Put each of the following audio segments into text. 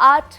8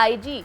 IG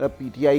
PTI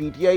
PTI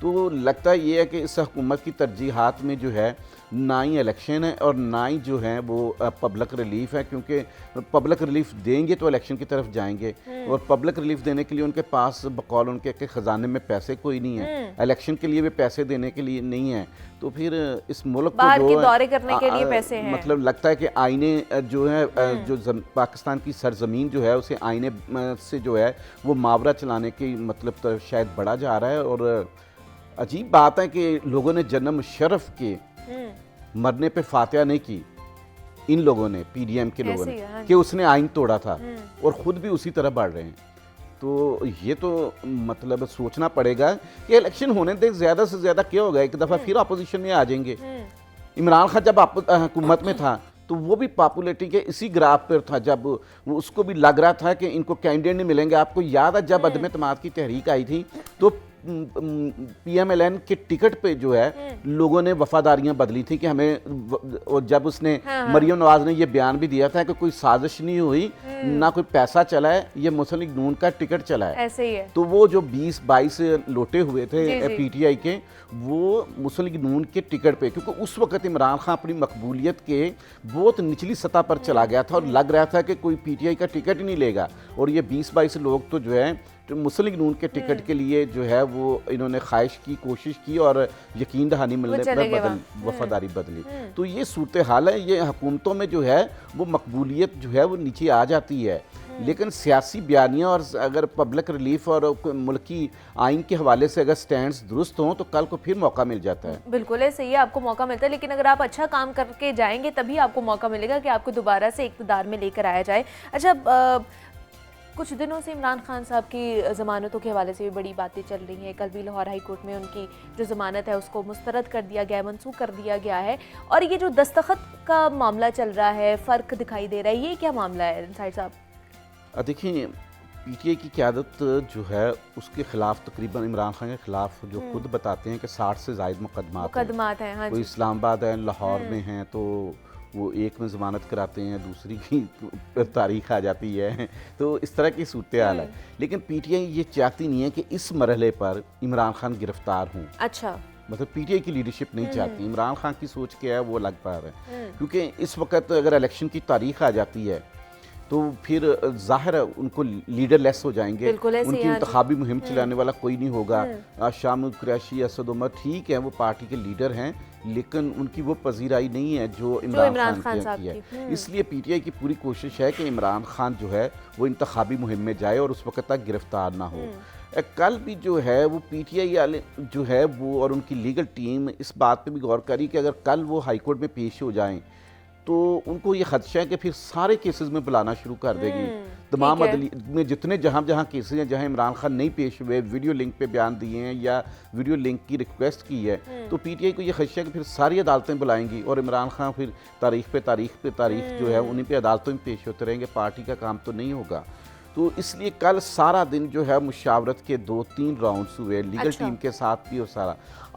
تو لگتا یہ ہے کہ اس حکومت کی ترجیحات میں جو ہے نہ ہی الیکشن ہے اور نہ ہی جو ہے وہ پبلک ریلیف ہے، کیونکہ پبلک ریلیف دیں گے تو الیکشن کی طرف جائیں گے، اور پبلک ریلیف دینے کے لیے ان کے پاس بقول ان کے کہ خزانے میں پیسے کوئی نہیں ہے، الیکشن کے لیے بھی پیسے دینے کے لیے نہیں ہے، تو پھر اس ملک باہر کو کے دورے کرنے کے لیے پیسے ہیں، مطلب لگتا ہے کہ آئینے جو ہے جو پاکستان کی سرزمین جو ہے اسے آئینے سے جو ہے وہ ماورا چلانے کی مطلب شاید بڑھا جا رہا ہے۔ اور عجیب بات ہے کہ لوگوں نے جنرل مشرف کے مرنے پہ فاتحہ نہیں کی، ان لوگوں نے، پی ڈی ایم کے لوگوں نے، کہ اس نے آئین توڑا تھا اور خود بھی اسی طرح بڑھ رہے ہیں۔ تو یہ تو مطلب سوچنا پڑے گا کہ الیکشن ہونے دیں، زیادہ سے زیادہ کیا ہوگا، ایک دفعہ پھر اپوزیشن میں آ جائیں گے۔ عمران خان جب حکومت میں تھا تو وہ بھی پاپولیٹی کے اسی گراف پر تھا، جب وہ اس کو بھی لگ رہا تھا کہ ان کو کینڈیڈیٹ نہیں ملیں گے۔ آپ کو یاد ہے جب عدم اعتماد کی تحریک آئی تھی تو پی ایم ایل این کے ٹکٹ پہ جو ہے لوگوں نے وفاداریاں بدلی تھی کہ ہمیں، اور جب اس نے مریم نواز نے یہ بیان بھی دیا تھا کہ کوئی سازش نہیں ہوئی، نہ کوئی پیسہ چلا ہے، یہ مسلم لیگ نون کا ٹکٹ چلا ہے، ایسے ہی ہے۔ تو وہ جو 20-22 لوٹے ہوئے تھے پی ٹی آئی کے، وہ مسلم لیگ نون کے ٹکٹ پہ، کیونکہ اس وقت عمران خان اپنی مقبولیت کے بہت نچلی سطح پر چلا گیا تھا اور لگ رہا تھا کہ کوئی پی ٹی آئی کا ٹکٹ ہی نہیں لے گا، اور یہ 20-22 لوگ تو جو ہے مسلم لیگ نون کے ٹکٹ کے لیے جو ہے وہ انہوں نے خواہش کی، کوشش کی، اور یقین دہانی ملنے پر وفاداری بدلی۔ تو یہ صورتحال ہے، یہ حکومتوں میں جو ہے وہ مقبولیت جو ہے وہ نیچے آ جاتی ہے، لیکن سیاسی بیانیاں اور اگر پبلک ریلیف اور ملکی آئین کے حوالے سے اگر سٹینڈز درست ہوں تو کل کو پھر موقع مل جاتا ہے۔ بالکل ایسے ہی آپ کو موقع ملتا ہے، لیکن اگر آپ اچھا کام کر کے جائیں گے تبھی آپ کو موقع ملے گا کہ آپ کو دوبارہ سے اقتدار میں لے کر آیا جائے۔ اچھا، کچھ دنوں سے عمران خان صاحب کی ضمانتوں کے حوالے سے بھی بڑی باتیں چل رہی ہیں، کل بھی لاہور ہائی کورٹ میں ان کی جو ضمانت ہے اس کو مسترد کر دیا گیا ہے، منسوخ کر دیا گیا ہے، اور یہ جو دستخط کا معاملہ چل رہا ہے، فرق دکھائی دے رہا ہے، یہ کیا معاملہ ہے انصائر صاحب؟ دیکھیں، پی ٹی آئی کی قیادت جو ہے اس کے خلاف تقریباً عمران خان کے خلاف جو خود بتاتے ہیں کہ 60 سے زائد مقدمات ہیں، کوئی اسلام آباد ہے، لاہور میں ہیں، تو وہ ایک میں ضمانت کراتے ہیں، دوسری کی تاریخ آ جاتی ہے، تو اس طرح کی صورتحال ہے۔ لیکن پی ٹی آئی یہ چاہتی نہیں ہے کہ اس مرحلے پر عمران خان گرفتار ہوں، اچھا، مطلب پی ٹی آئی کی لیڈرشپ نہیں چاہتی۔ عمران خان کی سوچ کیا ہے وہ الگ بات ہے، کیونکہ اس وقت اگر الیکشن کی تاریخ آ جاتی ہے تو پھر ظاہر ہے ان کو لیڈر لیس ہو جائیں گے، ان کی انتخابی مہم چلانے والا کوئی نہیں ہوگا۔ شاہ محمود قریشی، اسد عمر ٹھیک ہے وہ پارٹی کے لیڈر ہیں، لیکن ان کی وہ پذیرائی نہیں ہے جو عمران خان کی ہے۔ اس لیے پی ٹی آئی کی پوری کوشش ہے کہ عمران خان جو ہے وہ انتخابی مہم میں جائے اور اس وقت تک گرفتار نہ ہو۔ کل بھی جو ہے وہ پی ٹی آئی والے جو ہے وہ اور ان کی لیگل ٹیم اس بات پہ بھی غور کری کہ اگر کل وہ ہائی کورٹ میں پیش ہو جائیں تو ان کو یہ خدشہ ہے کہ پھر سارے کیسز میں بلانا شروع کر دے گی، تمام عدلیہ میں جتنے جہاں کیسز ہیں جہاں عمران خان نہیں پیش ہوئے، ویڈیو لنک پہ بیان دیے ہیں یا ویڈیو لنک کی ریکویسٹ کی ہے، تو پی ٹی آئی کو یہ خدشہ ہے کہ پھر ساری عدالتیں بلائیں گی اور عمران خان پھر تاریخ پہ تاریخ جو ہے انہیں پہ عدالتوں میں پیش ہوتے رہیں گے، پارٹی کا کام تو نہیں ہوگا۔ تو اس لیے کل سارا دن جو ہے مشاورت کے 2-3 راؤنڈز ہوئے لیگل ٹیم کے ساتھ بھی، اور سارا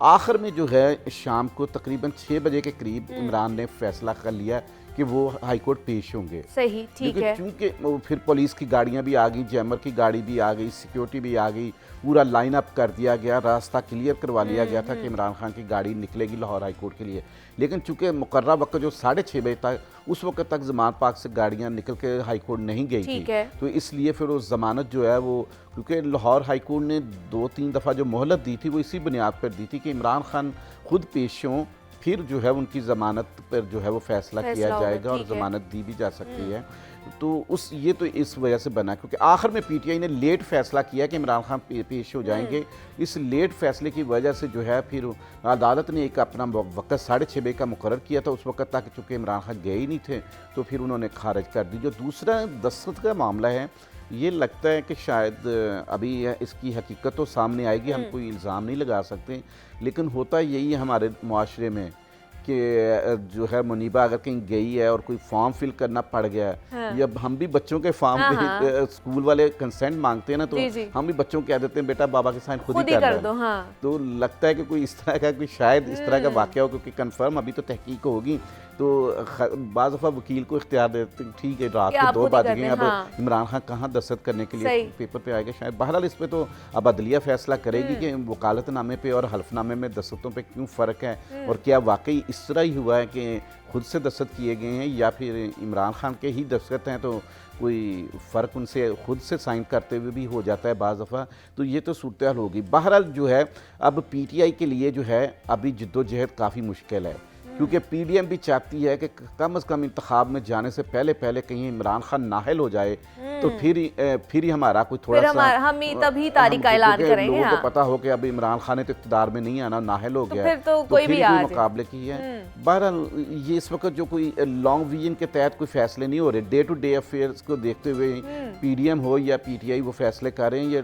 آخر میں جو ہے شام کو تقریباً 6 بجے کے قریب عمران نے فیصلہ کر لیا کہ وہ ہائی کورٹ پیش ہوں گے۔ صحیح، ٹھیک ہے۔ چونکہ پھر پولیس کی گاڑیاں بھی آ گئی، جیمر کی گاڑی بھی آ گئی، سیکیورٹی بھی آ گئی، پورا لائن اپ کر دیا گیا، راستہ کلیئر کروا لیا گیا تھا کہ عمران خان کی گاڑی نکلے گی لاہور ہائی کورٹ کے لیے۔ لیکن چونکہ مقررہ وقت جو 6:30 بجے تک، اس وقت تک ضمانت پاک سے گاڑیاں نکل کے ہائی کورٹ نہیں گئی تھی، تو اس لیے پھر وہ ضمانت جو ہے وہ، کیونکہ لاہور ہائی کورٹ نے 2-3 دفعہ جو مہلت دی تھی وہ اسی بنیاد پر دی تھی کہ عمران خان خود پیش ہوں، پھر جو ہے ان کی ضمانت پر جو ہے وہ فیصلہ کیا جائے گا اور ضمانت دی بھی جا سکتی ہے۔ تو یہ تو اس وجہ سے بنا، کیونکہ آخر میں پی ٹی آئی نے لیٹ فیصلہ کیا کہ عمران خان پیش ہو جائیں گے۔ اس لیٹ فیصلے کی وجہ سے جو ہے پھر عدالت نے ایک اپنا وقت 6:30 بجے کا مقرر کیا تھا، اس وقت تک چونکہ عمران خان گئے ہی نہیں تھے تو پھر انہوں نے خارج کر دی۔ جو دوسرا دستخط کا معاملہ ہے، یہ لگتا ہے کہ شاید ابھی اس کی حقیقت تو سامنے آئے گی، ہم کوئی الزام نہیں لگا سکتے، لیکن ہوتا یہی ہے ہمارے معاشرے میں کہ جو ہے منیبہ اگر کہیں گئی ہے اور کوئی فارم فل کرنا پڑ گیا ہے، یا ہم بھی بچوں کے فارم پہ اسکول والے کنسنٹ مانگتے ہیں نا، تو ہم بھی بچوں کو کہہ دیتے ہیں بیٹا بابا کے سائن خود ہی کر دو، تو لگتا ہے کہ کوئی اس طرح کا کوئی شاید اس طرح کا واقعہ ہو، کیونکہ کنفرم ابھی تو تحقیق ہوگی، تو بعض دفعہ وکیل کو اختیار دیتے ٹھیک ہے رات کہ کے آپ 2 خود ہی بج کر گئے لیں، ہیں، اب ہاں۔ عمران خان کہاں دستخط کرنے کے لیے صحیح۔ پیپر پہ آئے گا شاید. بہرحال اس پہ تو اب عدلیہ فیصلہ کرے گی کہ وکالت نامے پہ اور حلف نامے میں دستخطوں پہ کیوں فرق ہے، اور کیا واقعی اس طرح ہی ہوا ہے کہ خود سے دستخط کیے گئے ہیں یا پھر عمران خان کے ہی دستخط ہیں تو کوئی فرق ان سے خود سے سائن کرتے ہوئے بھی ہو جاتا ہے بعض دفعہ. تو یہ تو صورتحال ہوگی. بہرحال جو ہے اب پی ٹی آئی کے لیے جو ہے ابھی جدوجہد کافی مشکل ہے، کیونکہ پی ڈی ایم بھی چاہتی ہے کہ کم از کم انتخاب میں جانے سے پہلے کہیں عمران خان نااہل ہو جائے تو پھر ہی ہمارا کوئی تھوڑا سا ہم تبھی تاریخ کا اعلان کریں گے. لوگوں کو پتا ہو کہ اب عمران خان نے تو اقتدار میں نہیں آنا، نااہل ہو گیا تو کوئی بھی مقابلے کی ہے. بہرحال یہ اس وقت جو کوئی لانگ ویژن کے تحت کوئی فیصلے نہیں ہو رہے، ڈے ٹو ڈے افیئرس کو دیکھتے ہوئے پی ڈی ایم ہو یا پی ٹی آئی وہ فیصلے کر رہے ہیں، یہ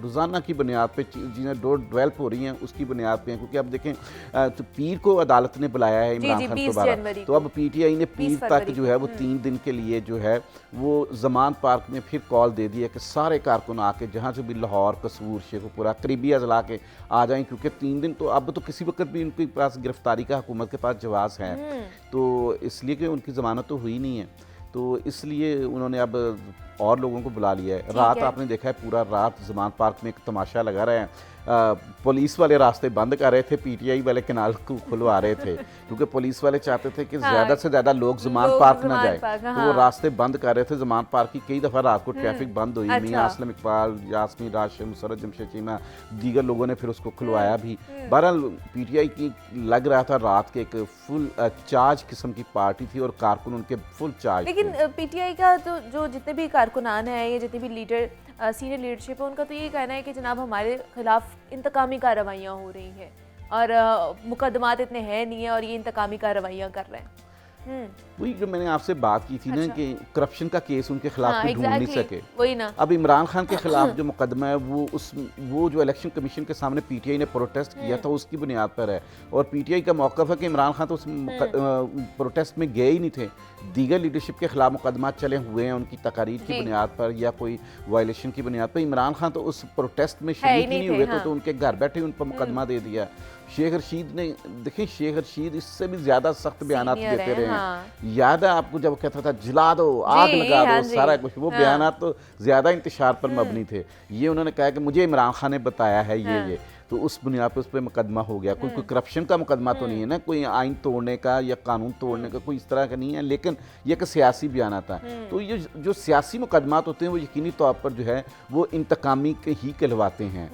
روزانہ کی بنیاد پہ چیزیں ڈیولپ ہو رہی ہیں اس کی بنیاد پہ ہیں. کیونکہ اب دیکھیں تو پیر کو عدالت نے بلایا ہے عمران خان دوبارہ، تو اب پی ٹی آئی نے پیر تک جو ہے وہ 3 دن کے لیے جو ہے وہ زمان پارک میں پھر کال دے دی ہے کہ سارے کارکن آ کے جہاں سے بھی لاہور، قصور، شیخ پورہ، قریبی اضلاع کے آ جائیں، کیونکہ 3 دن تو اب تو کسی وقت بھی ان کے پاس گرفتاری کا حکومت کے پاس جواز ہے، تو اس لیے کہ ان کی ضمانت تو ہوئی نہیں ہے، تو اس لیے انہوں نے اب اور لوگوں کو بلا لیا ہے. رات آپ نے دیکھا ہے پورا رات زمان پارک میں ایک تماشا لگا رہے ہیں. پولیس والے راستے بند کر رہے تھے، پی ٹی آئی والے کنال کو کھلوا رہے تھے، کیونکہ پولیس والے چاہتے تھے کہ زیادہ سے زیادہ لوگ زمان پارک نہ جائیں، تو وہ راستے بند کر رہے تھے. زمان پارک کی کئی دفعہ رات کو ٹریفک بند ہوئی. میاں اسلم اقبال، یاسمین راشد، مسرت جمشید چیمہ، دیگر لوگوں نے پھر اس کو کھلوایا بھی. بہرحال پی ٹی آئی کی لگ رہا تھا رات کے ایک فل چارج قسم کی پارٹی تھی اور کارکن ان کے فل چارج. لیکن پی ٹی آئی کا جو جتنے بھی کارکنان ہیں یا جتنے بھی لیڈر سینئر لیڈرشپ ہے، ان کا تو یہ کہنا ہے کہ جناب ہمارے خلاف انتقامی کارروائیاں ہو رہی ہیں اور مقدمات اتنے ہیں نہیں ہیں اور یہ انتقامی کارروائیاں کر رہے ہیں. وہی جو میں نے آپ سے بات کی تھی نا کہ کرپشن کا کیس ان کے خلاف کوئی ڈھونڈ نہیں سکے. وہی نا. اب عمران خان کے خلاف جو مقدمہ ہے وہ جو الیکشن کمیشن کے سامنے پی ٹی آئی نے پروٹیسٹ کیا تھا اس کی بنیاد پر ہے، اور پی ٹی آئی کا موقف ہے کہ عمران خان تو اس پروٹیسٹ میں گئے ہی نہیں تھے. دیگر لیڈرشپ کے خلاف مقدمات چلے ہوئے ہیں ان کی تقاریر کی بنیاد پر یا کوئی وائلیشن کی بنیاد پر. عمران خان تو اس پروٹیسٹ میں شریک ہی نہیں ہوئے تھے، تو ان کے گھر بیٹھے ان پر مقدمہ دے دیا. شیخ رشید نے دیکھیں، شیخ رشید اس سے بھی زیادہ سخت بیانات دیتے رہے ہیں. یاد ہے آپ کو جب کہتا تھا جلا دو، آگ لگا دو، سارا کچھ، وہ بیانات تو زیادہ انتشار پر مبنی تھے. یہ انہوں نے کہا کہ مجھے عمران خان نے بتایا ہے یہ تو اس بنیاد پہ اس پہ مقدمہ ہو گیا. کوئی کرپشن کا مقدمہ تو نہیں ہے نا، کوئی آئین توڑنے کا یا قانون توڑنے کا کوئی اس طرح کا نہیں ہے، لیکن یہ کہ سیاسی بیانات تھا. تو یہ جو سیاسی مقدمات ہوتے ہیں وہ یقینی طور پر جو ہے وہ انتقامی کے ہی کہلواتے ہیں.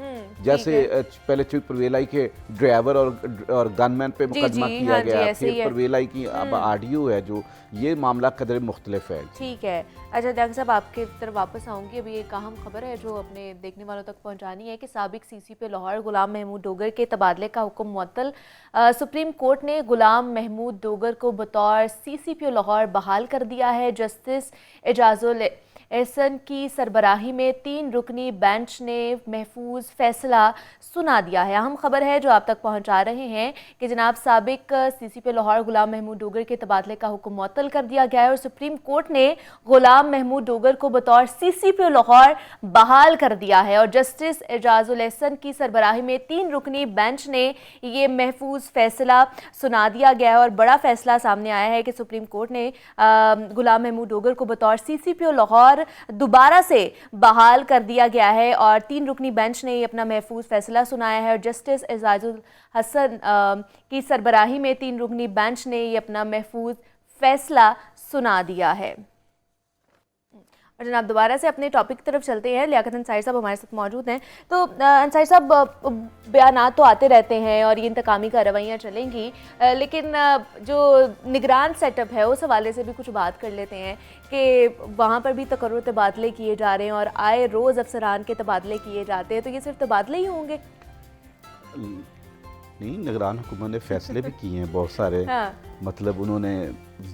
جیسے پہلے پرویلائی کے ڈرائیور اور گن مین پہ مقدمہ کیا گیا، پھر پرویلائی کی اب آڈیو ہے جو یہ معاملہ قدر مختلف ہے. ٹھیک ہے. اچھا ڈاکٹر صاحب آپ کی طرف واپس آؤں گی. ابھی ایک اہم خبر ہے جو اپنے دیکھنے والوں تک پہنچانی ہے کہ سابق سی سی پی لاہور غلام محمود ڈوگر کے تبادلے کا حکم معطل. سپریم کورٹ نے غلام محمود ڈوگر کو بطور سی سی پی لاہور بحال کر دیا ہے. جسٹس اعجاز احسن کی سربراہی میں 3 رکنی بینچ نے محفوظ فیصلہ سنا دیا ہے. اہم خبر ہے جو آپ تک پہنچا رہے ہیں کہ جناب سابق سی سی پی لاہور غلام محمود ڈوگر کے تبادلے کا حکم معطل کر دیا گیا ہے اور سپریم کورٹ نے غلام محمود ڈوگر کو بطور سی سی پی لاہور بحال کر دیا ہے. اور جسٹس اعجاز الاحسن کی سربراہی میں 3 رکنی بینچ نے یہ محفوظ فیصلہ سنا دیا گیا ہے اور بڑا فیصلہ سامنے آیا ہے کہ سپریم کورٹ نے غلام محمود ڈوگر کو بطور سی سی پی لاہور دوبارہ سے بحال کر دیا گیا ہے اور 3 رکنی بینچ نے یہ اپنا محفوظ فیصلہ سنایا ہے. اور جسٹس اعجاز الحسن کی سربراہی میں 3 رکنی بینچ نے یہ اپنا محفوظ فیصلہ سنا دیا ہے. اور جناب دوبارہ سے اپنے ٹاپک کی طرف چلتے ہیں. لیاقت انصاری صاحب ہمارے ساتھ موجود ہیں. تو انصاری صاحب بیانات تو آتے رہتے ہیں اور یہ انتقامی کارروائیاں چلیں گی، لیکن جو نگران سیٹ اپ ہے اس حوالے سے بھی کچھ بات کر لیتے ہیں کہ وہاں پر بھی تقرر تبادلے کیے جا رہے ہیں اور آئے روز افسران کے تبادلے کیے جاتے ہیں. تو یہ صرف تبادلے ہی ہوں گے؟ نہیں، نگران حکومت نے فیصلے بھی کیے ہیں بہت سارے. مطلب انہوں نے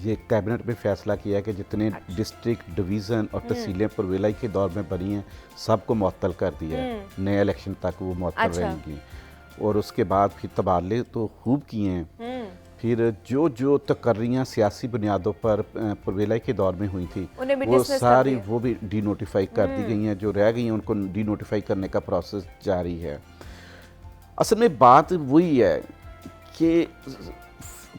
یہ کیبنٹ میں فیصلہ کیا ہے کہ جتنے ڈسٹرکٹ، ڈویژن اور تحصیلیں پرویلائی کے دور میں بنی ہیں سب کو معطل کر دیا ہے. نئے الیکشن تک وہ معطل رہیں گی. اور اس کے بعد پھر تبادلے تو خوب کیے ہیں. پھر جو تقرریاں سیاسی بنیادوں پر پرویلائی کے دور میں ہوئی تھی وہ ساری وہ بھی ڈی نوٹیفائی کر دی گئی ہیں. جو رہ گئی ہیں ان کو ڈی نوٹیفائی کرنے کا پروسیس جاری ہے. اصل میں بات وہی ہے کہ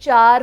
4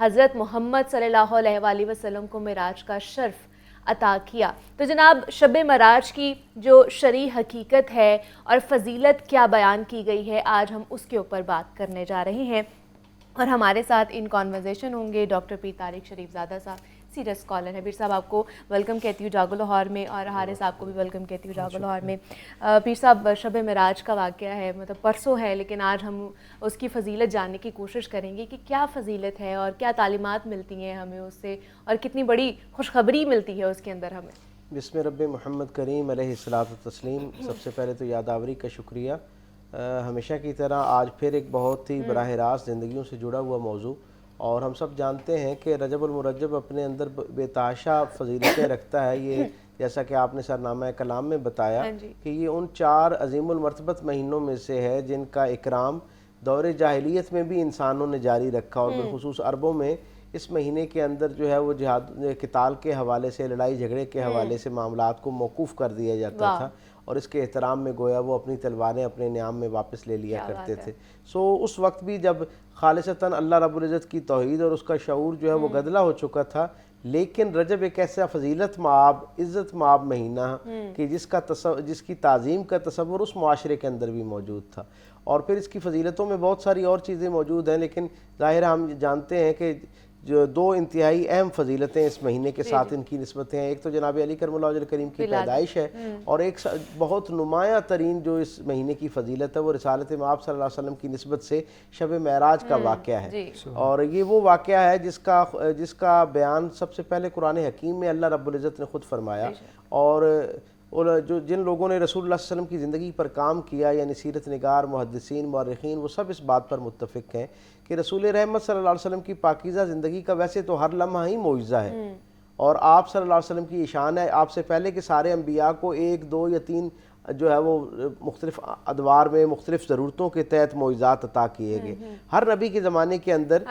حضرت محمد صلی اللہ علیہ وسلم کو معراج کا شرف عطا کیا۔ تو جناب شب معراج کی جو شرعی حقیقت ہے اور فضیلت کیا بیان کی گئی ہے، آج ہم اس کے اوپر بات کرنے جا رہے ہیں، اور ہمارے ساتھ ان کانورزیشن ہوں گے ڈاکٹر پیر طارق شریف زادہ صاحب، سیریس اسکالر ہے۔ پیر صاحب آپ کو ویلکم کہتی ہوں جاگو لاہور میں، اور حارث صاحب کو بھی ویلکم کہتی ہوں جاگو لاہور میں۔ پیر صاحب شب معراج کا واقعہ ہے، مطلب پرسوں ہے، لیکن آج ہم اس کی فضیلت جاننے کی کوشش کریں گے کہ کیا فضیلت ہے اور کیا تعلیمات ملتی ہیں ہمیں اس سے، اور کتنی بڑی خوشخبری ملتی ہے اس کے اندر ہمیں۔ بسم رب محمد کریم علیہ الصلاۃ والتسلیم۔ سب سے پہلے تو یادآوری کا شکریہ۔ ہمیشہ کی طرح آج پھر ایک بہت ہی براہ راست زندگیوں سے جڑا ہوا موضوع، اور ہم سب جانتے ہیں کہ رجب المرجب اپنے اندر بے تحاشا فضیلتیں رکھتا ہے۔ یہ جیسا کہ آپ نے سرنامہ کلام میں بتایا کہ یہ ان 4 عظیم المرتبت مہینوں میں سے ہے جن کا اکرام دور جاہلیت میں بھی انسانوں نے جاری رکھا، اور بالخصوص عربوں میں اس مہینے کے اندر جو ہے وہ جہاد قتال کے حوالے سے، لڑائی جھگڑے کے حوالے سے معاملات کو موقوف کر دیا جاتا تھا، اور اس کے احترام میں گویا وہ اپنی تلواریں اپنے نیام میں واپس لے لیا کرتے تھے۔ سو اس وقت بھی جب خالصتاً اللہ رب العزت کی توحید اور اس کا شعور جو ہے وہ گدلا ہو چکا تھا، لیکن رجب ایک ایسا فضیلت مآب، عزت مآب مہینہ کہ جس کی تعظیم کا تصور اس معاشرے کے اندر بھی موجود تھا، اور پھر اس کی فضیلتوں میں بہت ساری اور چیزیں موجود ہیں، لیکن ظاہر ہم جانتے ہیں کہ جو 2 انتہائی اہم فضیلتیں اس مہینے کے ساتھ ان کی نسبتیں ہیں۔ ایک تو جناب علی کرم اللہ وجہ کریم کی پیدائش ہے، اور ایک بہت نمایاں ترین جو اس مہینے کی فضیلت ہے وہ رسالت مآب صلی اللہ علیہ وسلم کی نسبت سے شب معراج کا واقعہ ہے، اور یہ وہ واقعہ ہے جس کا بیان سب سے پہلے قرآن حکیم میں اللہ رب العزت نے خود فرمایا، اور جن لوگوں نے رسول اللہ صلی اللہ علیہ وسلم کی زندگی پر کام کیا، یعنی سیرت نگار، محدثین، مورخین، وہ سب اس بات پر متفق ہیں کہ رسول رحمت صلی اللہ علیہ وسلم کی پاکیزہ زندگی کا ویسے تو ہر لمحہ ہی معجزہ ہے، اور آپ صلی اللہ علیہ وسلم کی شان ہے، آپ سے پہلے کے سارے انبیاء کو 1، 2 یا 3 جو ہے وہ مختلف ادوار میں مختلف ضرورتوں کے تحت معجزات عطا کیے گئے۔ ہر نبی کے زمانے کے اندر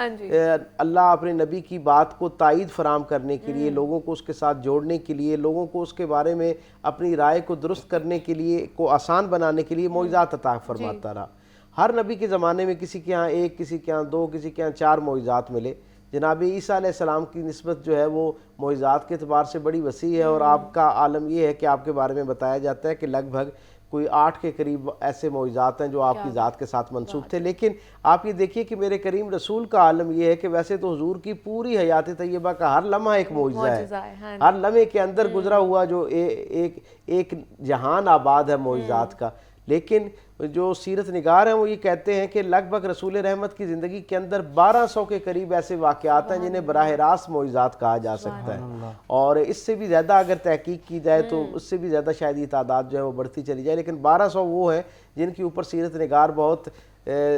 اللہ اپنے نبی کی بات کو تائید فراہم کرنے کے لیے، لوگوں کو اس کے ساتھ جوڑنے کے لیے، لوگوں کو اس کے بارے میں اپنی رائے کو درست کرنے کے لیے، کو آسان بنانے کے لیے معجزات عطا فرماتا رہا۔ ہر نبی کے زمانے میں کسی کے ہاں 1، کسی کے ہاں 2، کسی کے ہاں 4 معجزات ملے۔ جناب عیسیٰ علیہ السلام کی نسبت جو ہے وہ معجزات کے اعتبار سے بڑی وسیع ہے، اور آپ کا عالم یہ ہے کہ آپ کے بارے میں بتایا جاتا ہے کہ لگ بھگ کوئی 8 کے قریب ایسے معجزات ہیں جو آپ کی ذات کے ساتھ منسوب تھے۔ لیکن آپ یہ دیکھیے کہ میرے کریم رسول کا عالم یہ ہے کہ ویسے تو حضور کی پوری حیات طیبہ کا ہر لمحہ ایک معجزہ ہے، ہر لمحے کے اندر گزرا ہوا جو ایک جہان آباد ہے معجزات کا، لیکن جو سیرت نگار ہیں وہ یہ کہتے ہیں کہ لگ بھگ رسول رحمت کی زندگی کے اندر 1200 کے قریب ایسے واقعات ہیں جنہیں براہ راست معجزات کہا جا سکتا ہے، اور اس سے بھی زیادہ اگر تحقیق کی جائے تو اس سے بھی زیادہ شاید یہ تعداد جو ہے وہ بڑھتی چلی جائے، لیکن 1200 وہ ہیں جن کے اوپر سیرت نگار بہت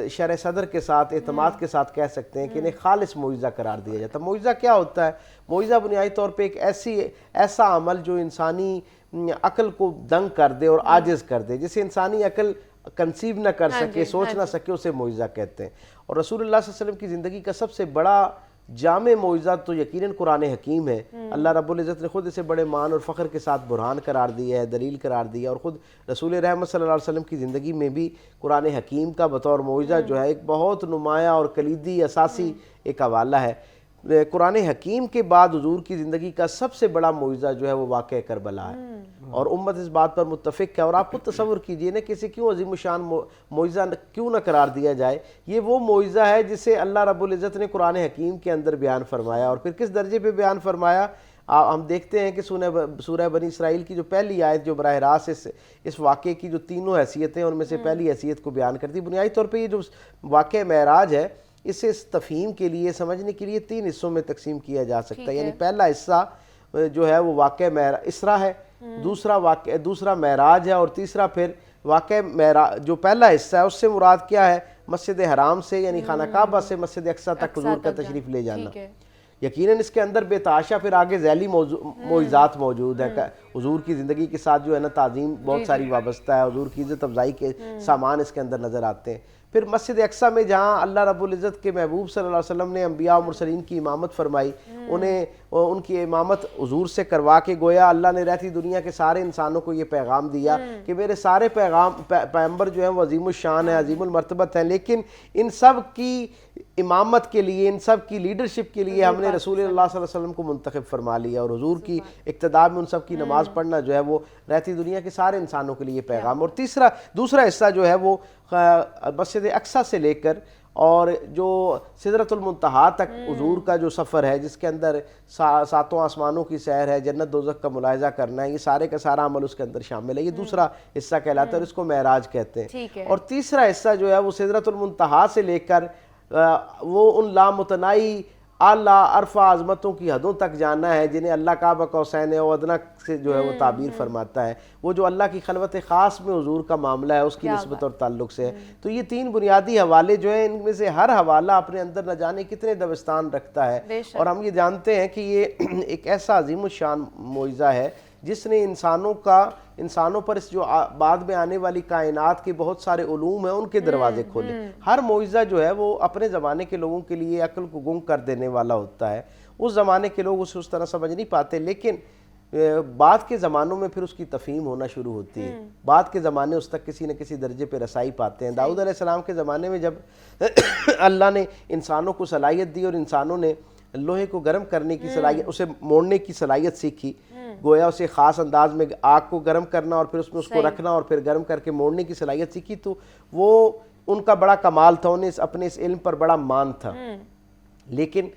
شرح صدر کے ساتھ، اعتماد کے ساتھ کہہ سکتے ہیں کہ انہیں خالص معجزہ قرار دیا جاتا ہے۔ معجزہ کیا ہوتا ہے؟ معجزہ بنیادی طور پہ ایک ایسا عمل جو انسانی عقل کو دنگ کر دے اور عاجز کر دے، جسے انسانی عقل کنسیو نہ کر سکے، سوچ نہ سکے، اسے معجزہ کہتے ہیں۔ اور رسول اللہ صلی اللہ علیہ وسلم کی زندگی کا سب سے بڑا جامع معجزہ تو یقیناً قرآن حکیم ہے۔ اللہ رب العزت نے خود اسے بڑے مان اور فخر کے ساتھ برہان قرار دیا ہے، دلیل قرار دیا، اور خود رسول رحمت صلی اللہ علیہ وسلم کی زندگی میں بھی قرآن حکیم کا بطور معجزہ جو ہے ایک بہت نمایاں اور کلیدی اساسی ایک حوالہ ہے۔ قرآن حکیم کے بعد حضور کی زندگی کا سب سے بڑا معجزہ جو ہے وہ واقعہ کربلا ہے، اور امت اس بات پر متفق ہے۔ اور آپ خود تصور کیجئے نا کہ اسے کیوں عظیم الشان معجزہ کیوں نہ قرار دیا جائے؟ یہ وہ معجزہ ہے جسے اللہ رب العزت نے قرآن حکیم کے اندر بیان فرمایا، اور پھر کس درجے پہ بیان فرمایا؟ ہم دیکھتے ہیں کہ سورہ بنی اسرائیل کی جو پہلی آیت جو براہ راست اس واقعے کی جو تینوں حیثیتیں ان میں سے پہلی حیثیت کو بیان کرتی، بنیادی طور پہ یہ جو واقعہ معراج ہے اسے اس تفہیم کے لیے، سمجھنے کے لیے 3 حصوں میں تقسیم کیا جا سکتا ہے۔ یعنی پہلا حصہ جو ہے وہ واقعہ اسرا ہے، دوسرا معراج ہے، اور تیسرا پھر واقعہ معراج جو پہلا حصہ ہے اس سے مراد کیا ہے؟ مسجد حرام سے یعنی خانہ کعبہ سے مسجد اقصی تک حضور کا تشریف لے جانا۔ یقیناً اس کے اندر بے تحاشا پھر آگے ذیلی معجزات موجود ہیں۔ حضور کی زندگی کے ساتھ جو ہے نا تعظیم بہت ساری وابستہ ہے، حضور کی عزت افزائی کے سامان اس کے اندر نظر آتے ہیں۔ پھر مسجد اقصی میں جہاں اللہ رب العزت کے محبوب صلی اللہ علیہ وسلم نے انبیاء و مرسلین کی امامت فرمائی، انہیں ان کی امامت حضور سے کروا کے گویا اللہ نے رہتی دنیا کے سارے انسانوں کو یہ پیغام دیا کہ میرے سارے پیغمبر جو ہیں وہ عظیم الشان ہیں، عظیم المرتبت ہیں، لیکن ان سب کی امامت کے لیے، ان سب کی لیڈرشپ کے لیے ہم نے رسول اللہ صلی اللہ علیہ وسلم کو منتخب فرما لیا، اور حضور کی اقتداء میں ان سب کی نماز پڑھنا جو ہے وہ رہتی دنیا کے سارے انسانوں کے لیے پیغام۔ اور دوسرا حصہ جو ہے وہ مسجد اقصیٰ سے لے کر اور جو سدرۃ المنتہا تک حضور کا جو سفر ہے، جس کے اندر ساتوں آسمانوں کی سیر ہے، جنت دوزخ کا ملاحظہ کرنا ہے، یہ سارے کا سارا عمل اس کے اندر شامل ہے، یہ دوسرا حصہ کہلاتا ہے اور اس کو معراج کہتے ہیں۔ اور تیسرا حصہ جو ہے وہ سدرۃ المنتہا سے لے کر وہ ان لامتناہی اعلیٰ عرفہ عظمتوں کی حدوں تک جانا ہے جنہیں اللہ قاب قوسین او ادنیٰ سے جو ہے وہ تعبیر فرماتا ہے، وہ جو اللہ کی خلوت خاص میں حضور کا معاملہ ہے اس کی نسبت اور تعلق سے ہے۔ تو یہ تین بنیادی حوالے جو ہیں، ان میں سے ہر حوالہ اپنے اندر نہ جانے کتنے دبستان رکھتا ہے، اور ہم یہ جانتے ہیں کہ یہ ایک ایسا عظیم الشان معجزہ ہے جس نے انسانوں پر اس جو بعد میں آنے والی کائنات کے بہت سارے علوم ہیں ان کے دروازے کھولے۔ ہر معجزہ جو ہے وہ اپنے زمانے کے لوگوں کے لیے عقل کو گم کر دینے والا ہوتا ہے، اس زمانے کے لوگ اسے اس طرح سمجھ نہیں پاتے، لیکن بعد کے زمانوں میں پھر اس کی تفہیم ہونا شروع ہوتی ہے، بعد کے زمانے اس تک کسی نہ کسی درجے پہ رسائی پاتے ہیں۔ داؤد علیہ السلام کے زمانے میں جب اللہ نے انسانوں کو صلاحیت دی اور انسانوں نے لوہے کو گرم کرنے کی صلاحیت، اسے موڑنے کی صلاحیت سیکھی، گویا اسے خاص انداز میں آگ کو گرم کرنا اور پھر اس میں اس کو رکھنا اور پھر گرم کر کے موڑنے کی صلاحیت سیکھی، تو وہ ان کا بڑا کمال تھا، انہیں اپنے اس علم پر بڑا مان تھا۔ لیکن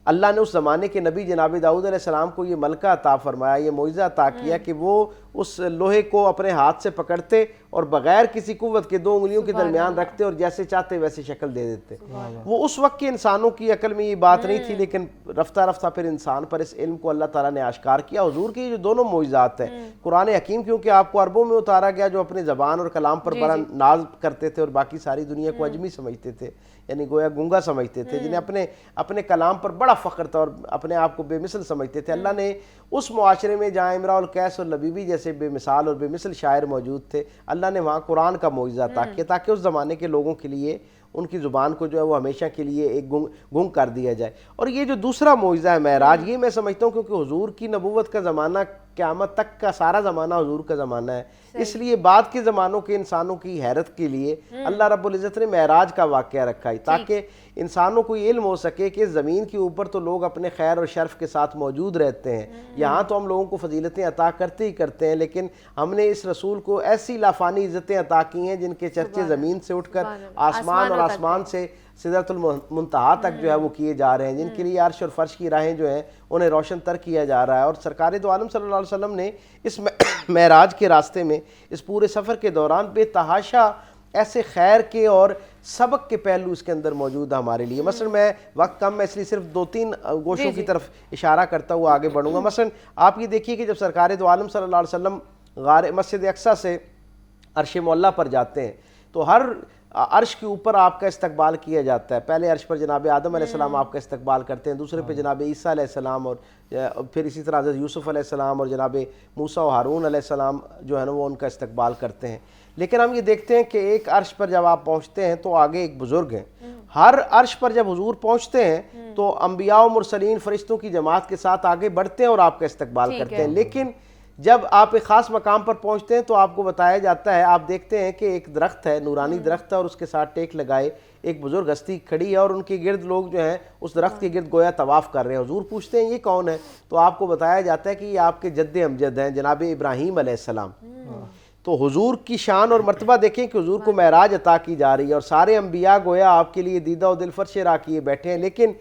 اللہ نے اس زمانے کے نبی جناب داؤد علیہ السلام کو یہ ملکہ عطا فرمایا، یہ معجزہ عطا کیا کہ وہ اس لوہے کو اپنے ہاتھ سے پکڑتے اور بغیر کسی قوت کے 2 انگلیوں کے درمیان رکھتے اور جیسے چاہتے ویسے شکل دے دیتے۔ وہ اس وقت کے انسانوں کی عقل میں یہ بات نہیں تھی، لیکن رفتہ رفتہ پھر انسان پر اس علم کو اللہ تعالیٰ نے آشکار کیا۔ حضور کی جو دونوں معجزات ہیں، قرآن حکیم کیونکہ آپ کو عربوں میں اتارا گیا جو اپنے زبان اور کلام پر بڑا ناز کرتے تھے اور باقی ساری دنیا کو اجمی سمجھتے تھے، یعنی گویا گونگا سمجھتے تھے، جنہیں اپنے کلام پر بڑا فخر تھا اور اپنے آپ کو بے مثل سمجھتے تھے، اللہ نے اس معاشرے میں جہاں امراء القیس اور لبیبی جیسے بے مثال اور بے مثل شاعر موجود تھے، اللہ نے وہاں قرآن کا معجزہ عطا کیا تاکہ اس زمانے کے لوگوں کے لیے ان کی زبان کو جو ہے وہ ہمیشہ کے لیے ایک گنگ کر دیا جائے۔ اور یہ جو دوسرا معجزہ ہے معراج، یہ میں سمجھتا ہوں کیونکہ حضور کی نبوت کا زمانہ قیامت تک کا سارا زمانہ حضور کا زمانہ ہے، اس لیے بعد کے زمانوں کے انسانوں کی حیرت کے لیے اللہ رب العزت نے معراج کا واقعہ رکھا ہے تاکہ انسانوں کو یہ علم ہو سکے کہ زمین کے اوپر تو لوگ اپنے خیر اور شرف کے ساتھ موجود رہتے ہیں، یہاں تو ہم لوگوں کو فضیلتیں عطا کرتے ہی کرتے ہیں، لیکن ہم نے اس رسول کو ایسی لافانی عزتیں عطا کی ہیں جن کے چرچے زمین سے اٹھ کر آسمان اور آسمان سے سدرۃ المنتہا تک جو ہے وہ کیے جا رہے ہیں، جن کے لیے عرش اور فرش کی راہیں جو ہیں انہیں روشن تر کیا جا رہا ہے۔ اور سرکار دو عالم صلی اللہ علیہ وسلم نے اس معراج کے راستے میں اس پورے سفر کے دوران بے تحاشا ایسے خیر کے اور سبق کے پہلو اس کے اندر موجود ہیں ہمارے لیے۔ مثلا میں وقت کم ہے اس لیے صرف 2-3 گوشوں کی طرف اشارہ کرتا ہوا آگے بڑھوں گا۔ مثلا آپ یہ دیکھیے کہ جب سرکار دو عالم صلی اللہ علیہ وسلم غار مسجد اقصیٰ سے عرش معلیٰ پر جاتے ہیں تو ہر عرش کے اوپر آپ کا استقبال کیا جاتا ہے۔ پہلے عرش پر جناب آدم علیہ السلام آپ کا استقبال کرتے ہیں، دوسرے پہ جناب عیسیٰ علیہ السلام، اور پھر اسی طرح حضرت یوسف علیہ السلام اور جناب موسیٰ و ہارون علیہ السلام جو ہے نا وہ ان کا استقبال کرتے ہیں۔ لیکن ہم یہ دیکھتے ہیں کہ ایک عرش پر جب آپ پہنچتے ہیں تو آگے ایک بزرگ ہیں، ہر عرش پر جب حضور پہنچتے ہیں تو انبیاء و مرسلین فرشتوں کی جماعت کے ساتھ آگے بڑھتے ہیں اور آپ کا استقبال کرتے ہیں۔ لیکن جب آپ ایک خاص مقام پر پہنچتے ہیں تو آپ کو بتایا جاتا ہے، آپ دیکھتے ہیں کہ ایک درخت ہے، نورانی درخت ہے، اور اس کے ساتھ ٹیک لگائے ایک بزرگ ہستی کھڑی ہے اور ان کے گرد لوگ جو ہیں اس درخت کے گرد گویا طواف کر رہے ہیں۔ حضور پوچھتے ہیں یہ کون ہے؟ تو آپ کو بتایا جاتا ہے کہ یہ آپ کے جد امجد ہیں جناب ابراہیم علیہ السلام۔ تو حضور کی شان اور مرتبہ دیکھیں کہ حضور کو معراج عطا کی جا رہی ہے اور سارے انبیاء گویا آپ کے لیے دیدہ و دل فرش راہ کیے بیٹھے ہیں، لیکن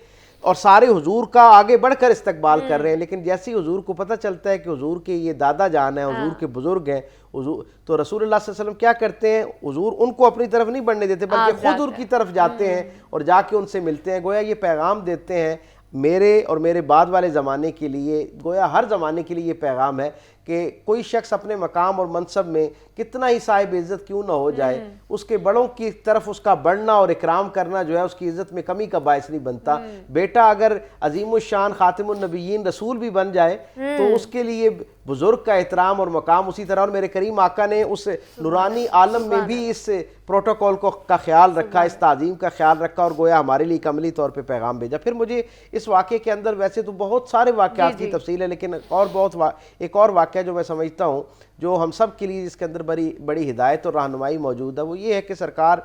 اور سارے حضور کا آگے بڑھ کر استقبال کر رہے ہیں، لیکن جیسے ہی حضور کو پتہ چلتا ہے کہ حضور کے یہ دادا جان ہیں، حضور کے بزرگ ہیں، تو رسول اللہ صلی اللہ علیہ وسلم کیا کرتے ہیں؟ حضور ان کو اپنی طرف نہیں بڑھنے دیتے بلکہ خود ان کی طرف جاتے ہیں اور جا کے ان سے ملتے ہیں، گویا یہ پیغام دیتے ہیں میرے اور میرے بعد والے زمانے کے لیے، گویا ہر زمانے کے لیے یہ پیغام ہے کہ کوئی شخص اپنے مقام اور منصب میں کتنا ہی صاحب عزت کیوں نہ ہو جائے، اس کے بڑوں کی طرف اس کا بڑھنا اور اکرام کرنا جو ہے اس کی عزت میں کمی کا باعث نہیں بنتا۔ بیٹا اگر عظیم الشان خاتم النبیین رسول بھی بن جائے تو اس کے لیے بزرگ کا احترام اور مقام اسی طرح، اور میرے کریم آقا نے اس نورانی عالم میں بھی اس پروٹوکول کا خیال رکھا، اس تعظیم کا خیال رکھا، اور گویا ہمارے لیے عملی طور پہ پیغام بھیجا۔ پھر مجھے اس واقعے کے اندر ویسے تو بہت سارے واقعات کی تفصیل ہے، لیکن ایک اور واقعہ جو میں سمجھتا ہوں جو ہم سب کے لیے اس کے اندر بڑی ہدایت اور رہنمائی موجود ہے، وہ یہ ہے کہ سرکار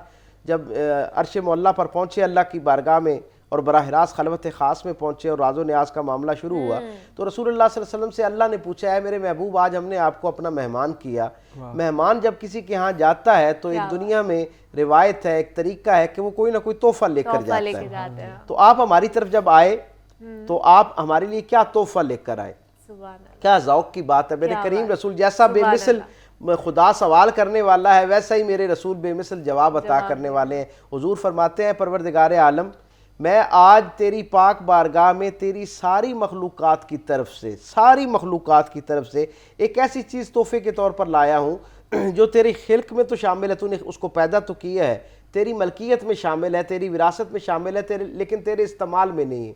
جب عرش معلیٰ پر پہنچے اللہ کی بارگاہ میں اور براہ راست خلوت خاص میں پہنچے اور راز و نیاز کا معاملہ شروع ہوا، تو رسول اللہ صلی اللہ علیہ وسلم سے اللہ نے پوچھا ہے میرے محبوب آج ہم نے آپ کو اپنا مہمان کیا۔ مہمان جب کسی کے ہاں جاتا ہے تو ایک دنیا میں روایت ہے، ایک طریقہ ہے کہ وہ کوئی نہ کوئی تحفہ لے کر جاتا ہے، تو آپ ہماری طرف جب آئے تو آپ ہمارے لیے کیا تحفہ لے کر آئے؟ کیا ذوق کی بات ہے! میرے کریم رسول جیسا بے مثل خدا سوال کرنے والا ہے ویسا ہی میرے رسول بے مثل جواب عطا کرنے والے ہیں۔ حضور فرماتے ہیں پروردگار عالم میں آج تیری پاک بارگاہ میں تیری ساری مخلوقات کی طرف سے ایک ایسی چیز تحفے کے طور پر لایا ہوں جو تیری خلق میں تو شامل ہے، تو نے اس کو پیدا تو کیا ہے، تیری ملکیت میں شامل ہے، تیری وراثت میں شامل ہے، لیکن تیرے استعمال میں نہیں ہے۔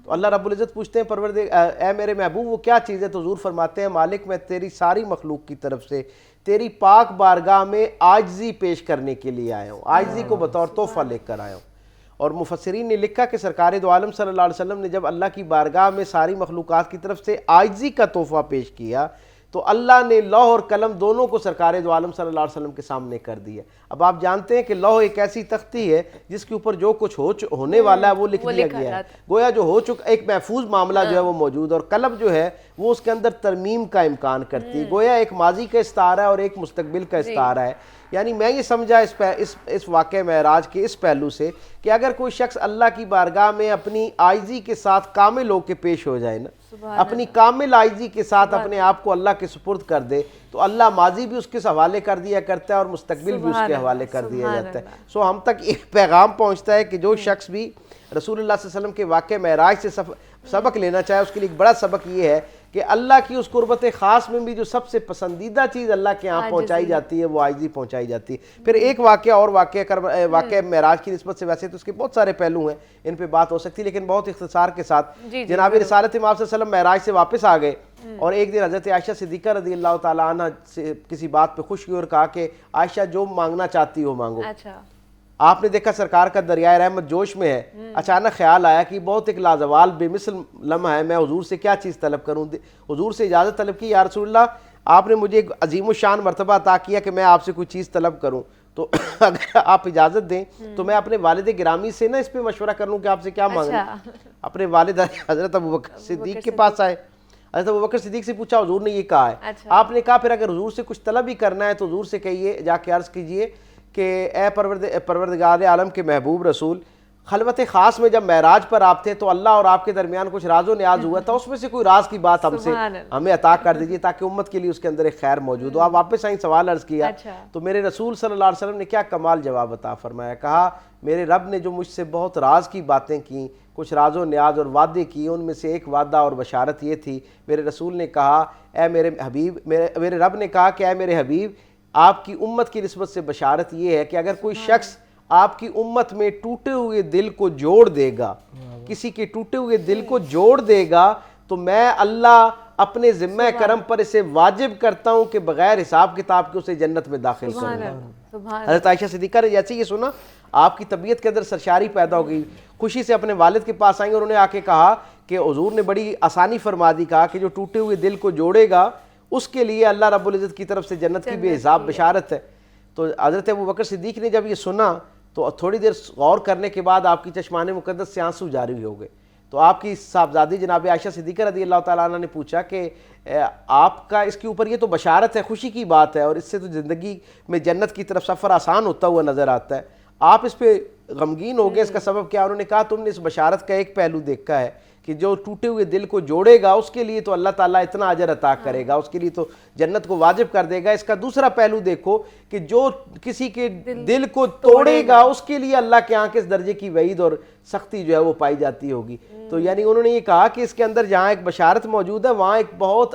تو اللہ رب العزت پوچھتے ہیں اے میرے محبوب وہ کیا چیز ہے؟ تو حضور فرماتے ہیں مالک میں تیری ساری مخلوق کی طرف سے تیری پاک بارگاہ میں عاجزی پیش کرنے کے لیے آیا ہوں، عاجزی کو بطور تحفہ لے کر آیا ہوں۔ اور مفسرین نے لکھا کہ سرکار دو عالم صلی اللہ علیہ وسلم نے جب اللہ کی بارگاہ میں ساری مخلوقات کی طرف سے عاجزی کا تحفہ پیش کیا تو اللہ نے لوح اور قلم دونوں کو سرکار دو عالم صلی اللہ علیہ وسلم کے سامنے کر دیا۔ اب آپ جانتے ہیں کہ لوح ایک ایسی تختی ہے جس کے اوپر جو کچھ ہونے والا ہے وہ لکھ دیا گیا ہے، گویا جو ہو چکا ایک محفوظ معاملہ جو ہے وہ موجود، اور قلم جو ہے وہ اس کے اندر ترمیم کا امکان کرتی ہے، گویا ایک ماضی کا استعارہ ہے اور ایک مستقبل کا استعارہ ہے۔ یعنی میں یہ سمجھا اس واقعہ معراج کے اس پہلو سے کہ اگر کوئی شخص اللہ کی بارگاہ میں اپنی عاجزی کے ساتھ کامل ہو کے پیش ہو جائے نا، اپنی کامل عاجزی کے ساتھ اپنے آپ کو اللہ کے سپرد کر دے تو اللہ ماضی بھی اس کے حوالے کر دیا کرتا ہے اور مستقبل بھی اس کے حوالے کر دیا جاتا ہے۔ سو ہم تک ایک پیغام پہنچتا ہے کہ جو شخص بھی رسول اللہ صلی اللہ علیہ وسلم کے واقعہ معراج سے سبق لینا چاہے اس کے لیے ایک بڑا سبق یہ ہے کہ اللہ کی اس قربت خاص میں بھی جو سب سے پسندیدہ چیز اللہ کے ہاں پہنچائی جاتی ہے وہ عاجزی پہنچائی جاتی ہے۔ پھر ایک واقعہ معراج کی نسبت سے ویسے تو اس کے بہت سارے پہلو ہیں، ان پہ بات ہو سکتی ہے، لیکن بہت اختصار کے ساتھ جناب رسالت امام صلی اللہ علیہ وسلم معراج سے واپس آ گئے اور ایک دن حضرت عائشہ صدیقہ رضی اللہ تعالیٰ عنہ سے کسی بات پہ خوش ہوئی اور کہا کہ عائشہ جو مانگنا چاہتی ہو مانگو۔ آپ نے دیکھا سرکار کا دریائے رحمت جوش میں ہے، اچانک خیال آیا کہ بہت ایک لازوال بے مثل لمحہ ہے، میں حضور سے کیا چیز طلب کروں؟ حضور سے اجازت طلب کی، یا رسول اللہ آپ نے مجھے ایک عظیم الشان مرتبہ عطا کیا کہ میں آپ سے کوئی چیز طلب کروں، تو اگر آپ اجازت دیں تو میں اپنے والد گرامی سے نا اس پہ مشورہ کر لوں کہ آپ سے کیا مانگنا۔ اپنے والد حضرت ابوبکر صدیق کے پاس آئے، حضرت ابوبکر صدیق سے پوچھا حضور نے یہ کہا ہے، آپ نے کہا پھر اگر حضور سے کچھ طلب ہی کرنا ہے تو حضور سے کہیے، جا کے عرض کیجئے کہ اے پروردگار عالم کے محبوب رسول، خلوت خاص میں جب معراج پر آپ تھے تو اللہ اور آپ کے درمیان کچھ راز و نیاز ہوا تھا، اس میں سے کوئی راز کی بات ہمیں عطا کر دیجیے تاکہ امت کے لیے اس کے اندر ایک خیر موجود ہو۔ آپ واپس آئیں، سوال عرض کیا تو میرے رسول صلی اللہ علیہ وسلم نے کیا کمال جواب عطا فرمایا، کہا میرے رب نے جو مجھ سے بہت راز کی باتیں کی، کچھ راز و نیاز اور وعدے کی، ان میں سے ایک وعدہ اور بشارت یہ تھی، میرے رسول نے کہا اے میرے حبیب، میرے رب نے کہا کہ اے میرے حبیب آپ کی امت کی نسبت سے بشارت یہ ہے کہ اگر کوئی شخص آپ کی امت میں ٹوٹے ہوئے دل کو جوڑ دے گا، کسی کے ٹوٹے ہوئے دل کو جوڑ دے گا تو میں اللہ اپنے ذمہ کرم پر اسے واجب کرتا ہوں کہ بغیر حساب کتاب کے اسے جنت میں داخل کروں۔ حضرت عائشہ صدیقہ نے جیسے یہ سنا آپ کی طبیعت کے اندر سرشاری پیدا ہو گئی، خوشی سے اپنے والد کے پاس آئیں اور انہوں نے آ کے کہا کہ حضور نے بڑی آسانی فرما دی، کہا کہ جو ٹوٹے ہوئے دل کو جوڑے گا اس کے لیے اللہ رب العزت کی طرف سے جنت کی بے حساب بشارت ہے۔ تو حضرت ابوبکر صدیق نے جب یہ سنا تو تھوڑی دیر غور کرنے کے بعد آپ کی چشمان مقدس سے آنسو جاری ہو گئے، تو آپ کی صاحبزادی جناب عائشہ صدیقہ رضی اللہ تعالیٰ عنہ نے پوچھا کہ آپ کا اس کے اوپر یہ تو بشارت ہے، خوشی کی بات ہے اور اس سے تو زندگی میں جنت کی طرف سفر آسان ہوتا ہوا نظر آتا ہے، آپ اس پہ غمگین ہو گئے، اس کا سبب کیا؟ انہوں نے کہا تم نے اس بشارت کا ایک پہلو دیکھا ہے کہ جو ٹوٹے ہوئے دل کو جوڑے گا اس کے لیے تو اللہ تعالیٰ اتنا اجر عطا کرے گا، اس کے لیے تو جنت کو واجب کر دے گا۔ اس کا دوسرا پہلو دیکھو کہ جو کسی کے دل کو توڑے گا اس کے لیے اللہ کے ہاں کس درجے کی وعید اور سختی جو ہے وہ پائی جاتی ہوگی۔ تو یعنی انہوں نے یہ کہا کہ اس کے اندر جہاں ایک بشارت موجود ہے وہاں ایک بہت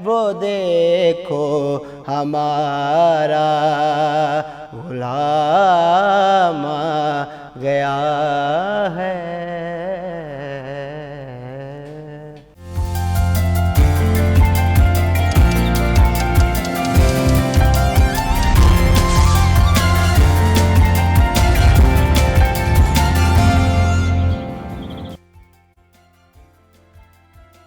وہ دیکھو ہمارا غلام آ گیا ہے.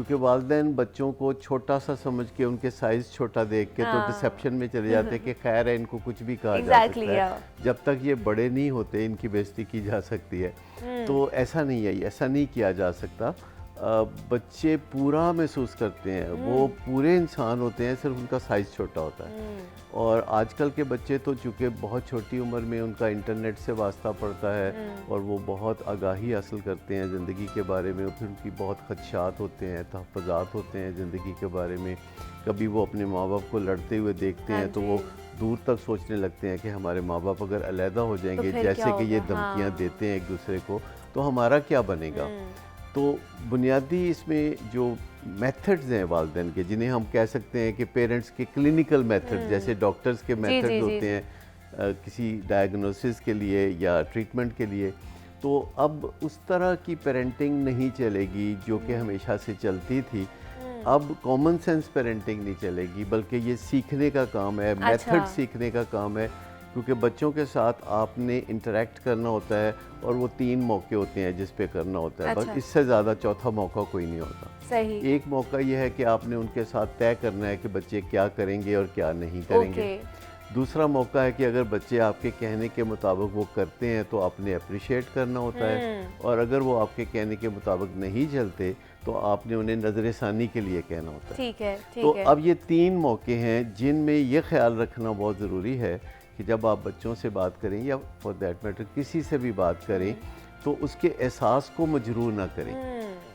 کیونکہ والدین بچوں کو چھوٹا سا سمجھ کے ان کے سائز چھوٹا دیکھ کے تو ڈسیپشن میں چلے جاتے ہیں کہ خیر ہے ان کو کچھ بھی کہا جا سکتا ہے، جب تک یہ بڑے نہیں ہوتے ان کی بےزتی کی جا سکتی ہے۔ تو ایسا نہیں ہے، ایسا نہیں کیا جا سکتا۔ بچے پورا محسوس کرتے ہیں، وہ پورے انسان ہوتے ہیں، صرف ان کا سائز چھوٹا ہوتا ہے۔ اور آج کل کے بچے تو چونکہ بہت چھوٹی عمر میں ان کا انٹرنیٹ سے واسطہ پڑتا ہے اور وہ بہت آگاہی حاصل کرتے ہیں زندگی کے بارے میں، پھر ان کی بہت خدشات ہوتے ہیں، تحفظات ہوتے ہیں زندگی کے بارے میں۔ کبھی وہ اپنے ماں باپ کو لڑتے ہوئے دیکھتے ہیں تو وہ دور تک سوچنے لگتے ہیں کہ ہمارے ماں باپ اگر علیحدہ ہو جائیں گے جیسے کہ یہ دھمکیاں دیتے ہیں ایک دوسرے کو تو ہمارا کیا بنے گا۔ تو بنیادی اس میں جو میتھڈز ہیں والدین کے، جنہیں ہم کہہ سکتے ہیں کہ پیرنٹس کے کلینکل میتھڈ، جیسے ڈاکٹرز کے میتھڈز ہوتے ہیں کسی ڈائگنوسس کے لیے یا ٹریٹمنٹ کے لیے، تو اب اس طرح کی پیرنٹنگ نہیں چلے گی جو کہ ہمیشہ سے چلتی تھی۔ اب کامن سینس پیرنٹنگ نہیں چلے گی، بلکہ یہ سیکھنے کا کام ہے، میتھڈ سیکھنے کا کام ہے، کیونکہ بچوں کے ساتھ آپ نے انٹریکٹ کرنا ہوتا ہے اور وہ 3 موقع ہوتے ہیں جس پہ کرنا ہوتا ہے، بس اس سے زیادہ چوتھا موقع کوئی نہیں ہوتا۔ صحیح۔ ایک موقع یہ ہے کہ آپ نے ان کے ساتھ طے کرنا ہے کہ بچے کیا کریں گے اور کیا نہیں کریں گے۔ دوسرا موقع ہے کہ اگر بچے آپ کے کہنے کے مطابق وہ کرتے ہیں تو آپ نے اپریشیٹ کرنا ہوتا ہے، اور اگر وہ آپ کے کہنے کے مطابق نہیں چلتے تو آپ نے انہیں نظر ثانی کے لیے کہنا ہوتا ہے۔ ٹھیک ہے، تو اب یہ 3 موقع ہیں جن میں یہ خیال رکھنا بہت ضروری ہے کہ جب آپ بچوں سے بات کریں یا فار دیٹ میٹر کسی سے بھی بات کریں تو اس کے احساس کو مجروح نہ کریں،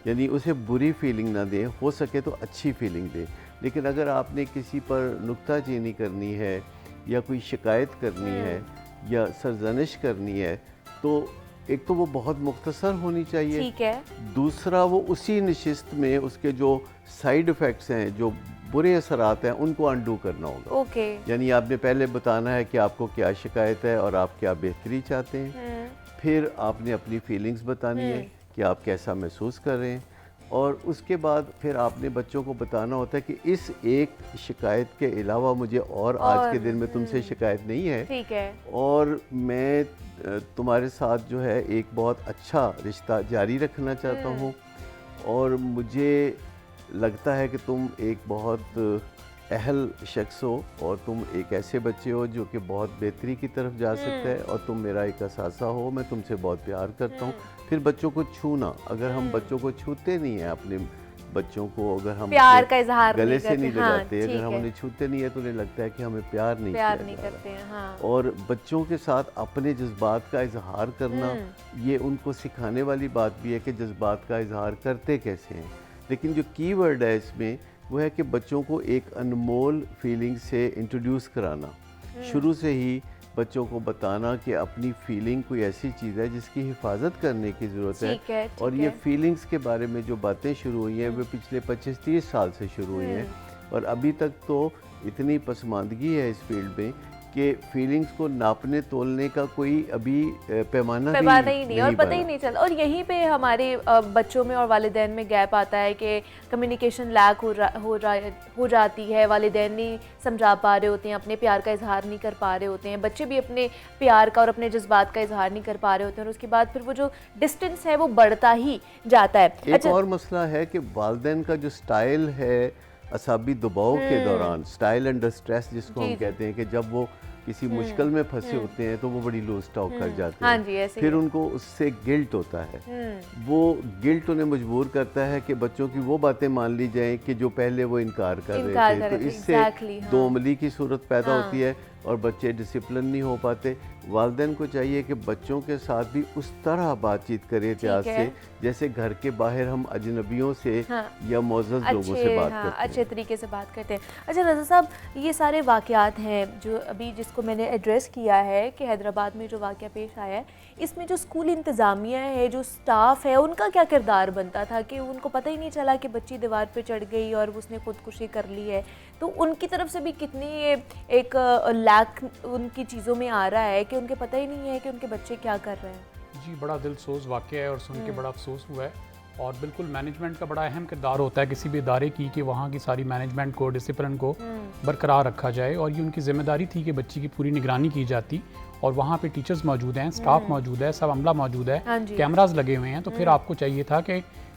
یعنی اسے بری فیلنگ نہ دیں، ہو سکے تو اچھی فیلنگ دیں۔ لیکن اگر آپ نے کسی پر نکتہ چینی کرنی ہے یا کوئی شکایت کرنی ہے یا سرزنش کرنی ہے تو ایک تو وہ بہت مختصر ہونی چاہیے، ٹھیک ہے، دوسرا وہ اسی نشست میں اس کے جو سائیڈ ایفیکٹس ہیں، جو برے اثرات ہیں، ان کو انڈو کرنا ہوگا۔ اوکے، یعنی آپ نے پہلے بتانا ہے کہ آپ کو کیا شکایت ہے اور آپ کیا بہتری چاہتے ہیں، پھر آپ نے اپنی فیلنگز بتانی ہے کہ آپ کیسا محسوس کر رہے ہیں، اور اس کے بعد پھر آپ نے بچوں کو بتانا ہوتا ہے کہ اس ایک شکایت کے علاوہ مجھے اور آج کے دن میں تم سے شکایت نہیں ہے، ٹھیک ہے، اور میں تمہارے ساتھ جو ہے ایک بہت اچھا رشتہ جاری رکھنا چاہتا ہوں، اور مجھے لگتا ہے کہ تم ایک بہت اہل شخص ہو اور تم ایک ایسے بچے ہو جو کہ بہت بہتری کی طرف جا سکتا ہے، اور تم میرا ایک اثاثہ ہو، میں تم سے بہت پیار کرتا ہوں۔ پھر بچوں کو چھونا، اگر ہم بچوں کو چھوتے نہیں ہیں، اپنے بچوں کو اگر ہم پیار کا اظہار گلے سے نہیں ہاں، لگاتے، اگر ہم انہیں چھوتے نہیں ہیں تو انہیں لگتا ہے کہ ہمیں پیار نہیں کرتے ہیں، ہاں۔ اور بچوں کے ساتھ اپنے جذبات کا اظہار کرنا، یہ ان کو سکھانے والی بات بھی ہے کہ جذبات کا اظہار کرتے کیسے ہیں۔ لیکن جو کی ورڈ ہے اس میں وہ ہے کہ بچوں کو ایک انمول فیلنگ سے انٹروڈیوس کرانا، شروع سے ہی بچوں کو بتانا کہ اپنی فیلنگ کوئی ایسی چیز ہے جس کی حفاظت کرنے کی ضرورت ہے، اور یہ فیلنگز کے بارے میں جو باتیں شروع ہوئی ہیں وہ پچھلے 25-30 سال سے شروع ہوئی ہیں، اور ابھی تک تو اتنی پسماندگی ہے اس فیلڈ میں کہ فیلنگز کو ناپنے تولنے کا کوئی ابھی پیمانہ ہی نہیں، اور پتہ ہی نہیں چلتا، اور یہیں پہ ہمارے بچوں میں اور والدین میں گیپ آتا ہے کہ کمیونیکیشن لیک ہو جاتی ہے، والدین نہیں سمجھا پا رہے ہوتے ہیں، اپنے پیار کا اظہار نہیں کر پا رہے ہوتے ہیں، بچے بھی اپنے پیار کا اور اپنے جذبات کا اظہار نہیں کر پا رہے ہوتے ہیں، اور اس کے بعد پھر وہ جو ڈسٹنس ہے وہ بڑھتا ہی جاتا ہے۔ ایک اور مسئلہ ہے کہ والدین کا جو سٹائل ہے اعصابی دباؤ کے دوران، سٹائل انڈر سٹریس جس کو ہم کہتے ہیں، کہ جب وہ کسی مشکل میں پھنسے ہوتے ہیں تو وہ بڑی لوز ٹاک کر جاتے ہیں، پھر ان کو اس سے گلٹ ہوتا ہے، وہ گلٹ انہیں مجبور کرتا ہے کہ بچوں کی وہ باتیں مان لی جائیں کہ جو پہلے وہ انکار کر رہے تھے، تو اس سے دو عملی کی صورت پیدا ہوتی ہے اور بچے ڈسپلن نہیں ہو پاتے۔ والدین کو چاہیے کہ بچوں کے ساتھ بھی اس طرح بات چیت کرے احتیاط سے جیسے گھر کے باہر ہم اجنبیوں سے یا معزز لوگوں سے بات کرتے ہیں، اچھے طریقے سے بات کرتے ہیں۔ اچھا رضا صاحب، یہ سارے واقعات ہیں جو ابھی جس کو میں نے ایڈریس کیا ہے کہ حیدرآباد میں جو واقعہ پیش آیا ہے، اس میں جو اسکول انتظامیہ ہے، جو سٹاف ہے، ان کا کیا کردار بنتا تھا کہ ان کو پتہ ہی نہیں چلا کہ بچی دیوار پہ چڑھ گئی اور اس نے خودکشی کر لی ہے، تو ان کی طرف سے بھی کتنی ایک لیک ان کی چیزوں میں آ رہا ہے کہ ان کے پتہ ہی نہیں ہے کہ ان کے بچے کیا کر رہے ہیں۔ جی، بڑا دل سوز واقعہ ہے اور سن کے بڑا افسوس ہوا ہے، اور بالکل مینجمنٹ کا بڑا اہم کردار ہوتا ہے کسی بھی ادارے کی کہ وہاں کی ساری مینجمنٹ کو، ڈسپلن کو برقرار رکھا جائے، اور یہ ان کی ذمہ داری تھی کہ بچی کی پوری نگرانی کی جاتی، اور وہاں پہ ٹیچرز موجود ہیں، سٹاف موجود ہے، سب عملہ موجود ہے، کیمراز لگے ہوئے ہیں، تو پھر آپ کو چاہیے تھا کہ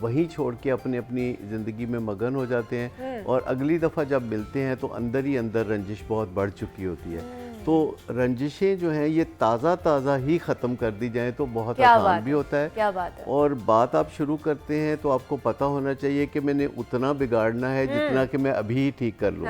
وہیں چھوڑ کے اپنی زندگی میں مگن ہو جاتے ہیں، اور اگلی دفعہ جب ملتے ہیں تو اندر ہی اندر رنجش بہت بڑھ چکی ہوتی ہے۔ تو رنجشیں جو ہیں یہ تازہ ہی ختم کر دی جائیں تو بہت آسان بھی ہوتا ہے۔ کیا بات ہے۔ اور بات آپ شروع کرتے ہیں تو آپ کو پتہ ہونا چاہیے کہ میں نے اتنا بگاڑنا ہے جتنا کہ میں ابھی ہی ٹھیک کر لوں،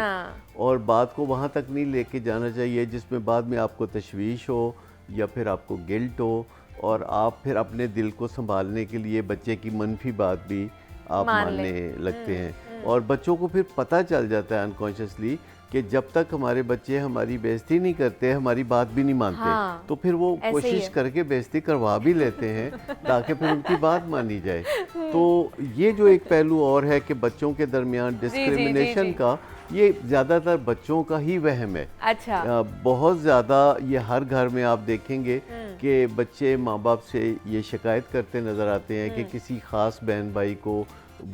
اور بات کو وہاں تک نہیں لے کے جانا چاہیے جس میں بعد میں آپ کو تشویش ہو یا پھر آپ کو گلٹ ہو، اور آپ پھر اپنے دل کو سنبھالنے کے لیے بچے کی منفی بات بھی آپ ماننے لگتے ہیں، اور بچوں کو پھر پتہ چل جاتا ہے انکانشیسلی کہ جب تک ہمارے بچے ہماری بےعزتی نہیں کرتے ہماری بات بھی نہیں مانتے، تو پھر وہ کوشش کر کے بےعزتی کروا بھی لیتے ہیں تاکہ پھر ان کی بات مانی جائے۔ تو یہ جو ایک پہلو اور ہے کہ بچوں کے درمیان ڈسکریمنیشن کا، یہ زیادہ تر بچوں کا ہی وہم ہے۔ اچھا، بہت زیادہ یہ ہر گھر میں آپ دیکھیں گے کہ بچے ماں باپ سے یہ شکایت کرتے نظر آتے ہیں کہ کسی خاص بہن بھائی کو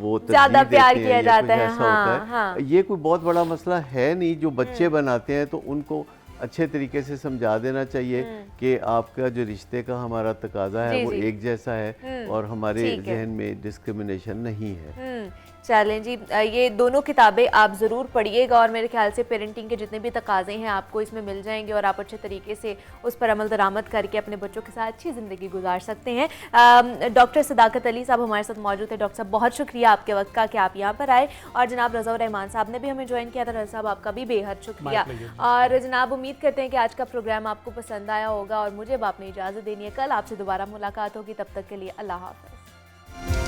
وہ زیادہ پیار دیتے کیا ہیں یا جاتا کچھ ہے۔ ایسا ہوتا ہے۔ یہ کوئی بہت بڑا مسئلہ ہے نہیں، جو بچے بناتے ہیں تو ان کو اچھے طریقے سے سمجھا دینا چاہیے کہ آپ کا جو رشتے کا ہمارا تقاضا ہے وہ ایک جیسا ہے، اور ہمارے ذہن میں ڈسکریمنیشن نہیں ہے۔ چلیں جی، یہ دونوں کتابیں آپ ضرور پڑھیے گا، اور میرے خیال سے پیرنٹنگ کے جتنے بھی تقاضے ہیں آپ کو اس میں مل جائیں گے، اور آپ اچھے طریقے سے اس پر عمل درآمد کر کے اپنے بچوں کے ساتھ اچھی زندگی گزار سکتے ہیں۔ ڈاکٹر صداقت علی صاحب ہمارے ساتھ موجود ہیں۔ ڈاکٹر صاحب بہت شکریہ آپ کے وقت کا کہ آپ یہاں پر آئے، اور جناب رضا الرحمان صاحب نے بھی ہمیں جوائن کیا تھا۔ رضا صاحب آپ کا بھی بے حد شکریہ، اور جناب امید کرتے ہیں کہ آج کا پروگرام آپ کو پسند آیا ہوگا، اور مجھے اب آپ نے اجازت دینی ہے، کل آپ سے دوبارہ ملاقات ہوگی، تب تک کے لیے اللہ حافظ۔